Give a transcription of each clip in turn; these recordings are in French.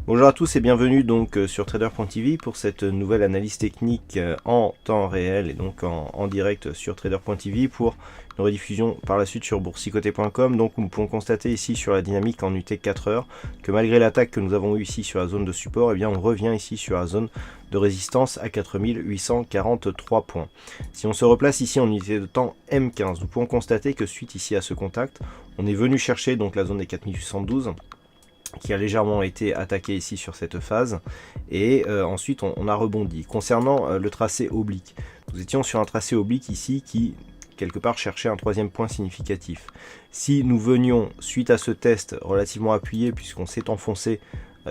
Bonjour à tous et bienvenue donc sur Trader.tv pour cette nouvelle analyse technique en temps réel et donc en direct sur Trader.tv pour une rediffusion par la suite sur boursicoté.com. Donc nous pouvons constater ici sur la dynamique en UT 4 heures que malgré l'attaque que nous avons eue ici sur la zone de support, eh bien on revient ici sur la zone de résistance à 4843 points. Si on se replace ici en unité de temps M15, nous pouvons constater que suite ici à ce contact, on est venu chercher donc la zone des 4812 qui a légèrement été attaqué ici sur cette phase et ensuite on a rebondi. Concernant le tracé oblique, nous étions sur un tracé oblique ici qui quelque part cherchait un troisième point significatif. Si nous venions suite à ce test relativement appuyé puisqu'on s'est enfoncé,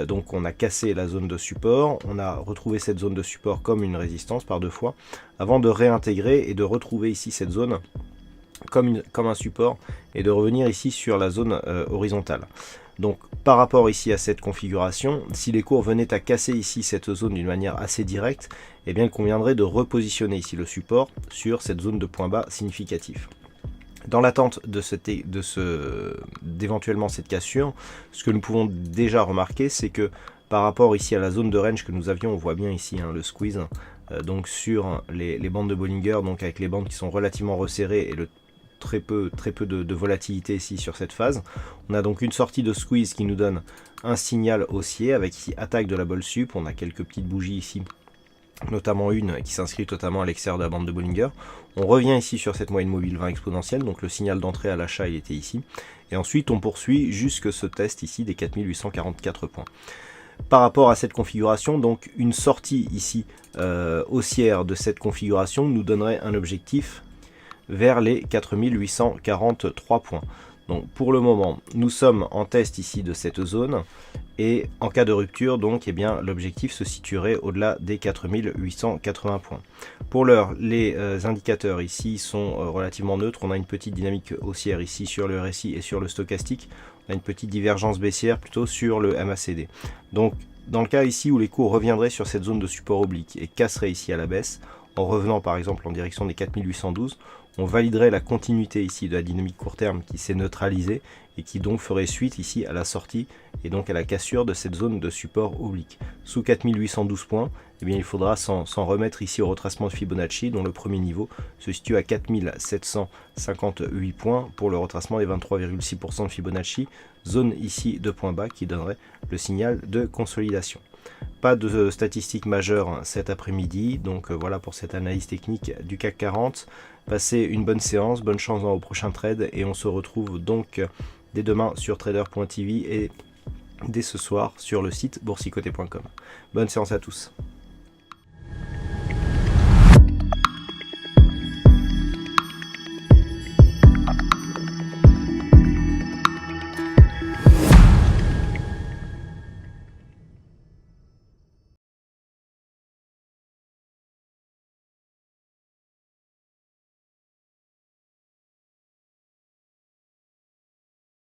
donc on a cassé la zone de support, on a retrouvé cette zone de support comme une résistance par deux fois avant de réintégrer et de retrouver ici cette zone comme un support et de revenir ici sur la zone horizontale. Donc par rapport ici à cette configuration, si les cours venaient à casser ici cette zone d'une manière assez directe, eh bien il conviendrait de repositionner ici le support sur cette zone de point bas significatif. Dans l'attente d'éventuellement cette cassure, ce que nous pouvons déjà remarquer, c'est que par rapport ici à la zone de range que nous avions, on voit bien ici le squeeze, donc sur les bandes de Bollinger, donc avec les bandes qui sont relativement resserrées et le très peu de volatilité ici sur cette phase. On a donc une sortie de squeeze qui nous donne un signal haussier avec ici attaque de la bolle sup. On a quelques petites bougies ici, notamment une qui s'inscrit totalement à l'extérieur de la bande de Bollinger. On revient ici sur cette moyenne mobile 20 exponentielle, donc le signal d'entrée à l'achat il était ici. Et ensuite on poursuit jusque ce test ici des 4844 points. Par rapport à cette configuration, donc une sortie ici haussière de cette configuration nous donnerait un objectif vers les 4843 points. Donc pour le moment, nous sommes en test ici de cette zone et en cas de rupture, donc eh bien l'objectif se situerait au-delà des 4880 points. Pour l'heure, les indicateurs ici sont relativement neutres. On a une petite dynamique haussière ici sur le RSI et sur le stochastique. On a une petite divergence baissière plutôt sur le MACD. Donc dans le cas ici où les cours reviendraient sur cette zone de support oblique et casseraient ici à la baisse, en revenant par exemple en direction des 4812, on validerait la continuité ici de la dynamique court terme qui s'est neutralisée et qui donc ferait suite ici à la sortie et donc à la cassure de cette zone de support oblique. Sous 4812 points, eh bien, il faudra s'en remettre ici au retracement de Fibonacci dont le premier niveau se situe à 4758 points pour le retracement des 23,6% de Fibonacci, zone ici de point bas qui donnerait le signal de consolidation. Pas de statistiques majeures cet après-midi, donc voilà pour cette analyse technique du CAC 40. Passez une bonne séance, bonne chance dans vos prochains trades et on se retrouve donc dès demain sur trader.tv et dès ce soir sur le site boursicoté.com. Bonne séance à tous.